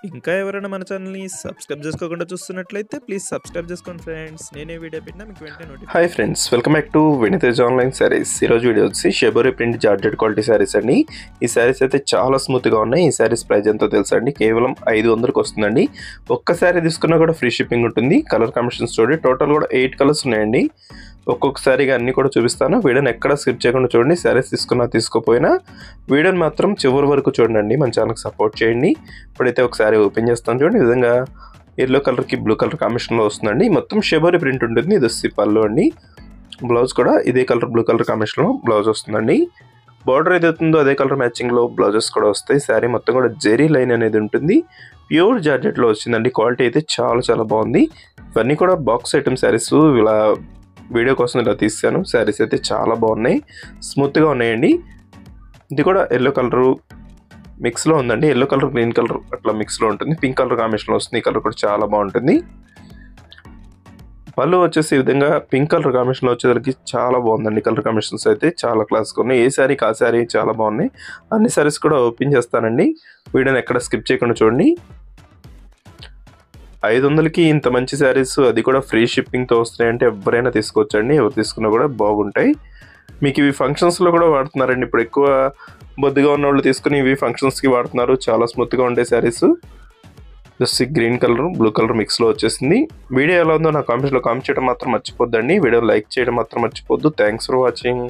ఇంకా ఎవరైనా మన ఛానల్‌ని సబ్స్క్రైబ్ చేసుకోకుండా చూస్తున్నట్లయితే ప్లీజ్ సబ్స్క్రైబ్ చేసుకోండి ఫ్రెండ్స్. నేనే వీడియో పెట్టినా మీకు వెంటనే notification. Hi friends, welcome back to వెను తేజ ఆన్లైన్ సారీస్. ఈరోజు వీడియో వచ్చి shibori print georgette quality saris అండి. ఈ సారీస్ అయితే చాలా స్మూత్గా ఉన్నాయి. ఈ సారీస్ ప్రైస్ ఎంతో తెలుసా అండి? కేవలం 500కి వస్తుందండి. ఒక్క సారీ తీసుకున్నా కూడా ఫ్రీ షిప్పింగ్ ఉంటుంది. కలర్ కాంబినేషన్స్ చూడండి, టోటల్ కూడా 8 కలర్స్ ఉన్నాయండి. ఒక్కొక్కసారిగా అన్నీ కూడా చూపిస్తాను. వీడియోని ఎక్కడ స్కిప్ చేయకుండా చూడండి. సారీస్ తీసుకున్నా తీసుకోపోయినా వీడియోని మాత్రం చివరి వరకు చూడండి. మన ఛానల్కి సపోర్ట్ చేయండి. ఇప్పుడైతే ఒకసారి ఓపెన్ చేస్తాను చూడండి. ఈ విధంగా ఎల్లో కలర్కి బ్లూ కలర్ కాంబినేషన్లో వస్తుందండి. మొత్తం షెబోరి ప్రింట్ ఉంటుంది. ఇది వచ్చి పళ్ళు అండి. బ్లౌజ్ కూడా ఇదే కలర్ బ్లూ కలర్ కాంబినేషన్లో బ్లౌజ్ వస్తుందండి. బార్డర్ ఏదైతే ఉందో అదే కలర్ మ్యాచింగ్లో బ్లౌజెస్ కూడా వస్తాయి. శారీ మొత్తం కూడా జెరీ లైన్ అనేది ఉంటుంది. ప్యూర్ జార్జెట్లో వచ్చిందండి. క్వాలిటీ అయితే చాలా చాలా బాగుంది. ఇవన్నీ కూడా బాక్స్ ఐటమ్ శారీస్. ఇలా వీడియో కోసం ఇలా తీసాను. శారీస్ అయితే చాలా బాగున్నాయి, స్మూత్గా ఉన్నాయండి. ఇది కూడా ఎల్లో కలరు మిక్స్లో ఉందండి. ఎల్లో కలర్ గ్రీన్ కలర్ అట్లా మిక్స్లో ఉంటుంది. పింక్ కలర్ కాంబినేషన్లో వస్తుంది. ఈ కలర్ కూడా చాలా బాగుంటుంది. పళ్ళు వచ్చేసి ఈ విధంగా పింక్ కలర్ కాంబినేషన్లో వచ్చేసరికి చాలా బాగుందండి. కలర్ కాంబినేషన్స్ అయితే చాలా క్లాస్గా ఉన్నాయి. ఏ శారీకి ఆ శారీ చాలా బాగున్నాయి. అన్ని శారీస్ కూడా ఓపెన్ చేస్తానండి. వీడియోని ఎక్కడ స్కిప్ చేయకుండా చూడండి. 500కి ఇంత మంచి శారీస్, అది కూడా ఫ్రీ షిప్పింగ్తో వస్తున్నాయంటే ఎవరైనా తీసుకోవచ్చండి. ఎవరు తీసుకున్నా కూడా బాగుంటాయి. మీకు ఇవి ఫంక్షన్స్లో కూడా వాడుతున్నారండి. ఇప్పుడు ఎక్కువ బొద్దుగా ఉన్న వాళ్ళు తీసుకుని ఇవి ఫంక్షన్స్కి వాడుతున్నారు. చాలా స్మూత్గా ఉంటాయి saris. Just green colour blue colour మిక్స్లో వచ్చేసింది. వీడియో ఎలా ఉందో నా కామెంట్స్లో కామెంట్ చేయడం మాత్రం మర్చిపోద్దండి. వీడియో లైక్ చేయడం మాత్రం మర్చిపోద్దు. Thanks for watching.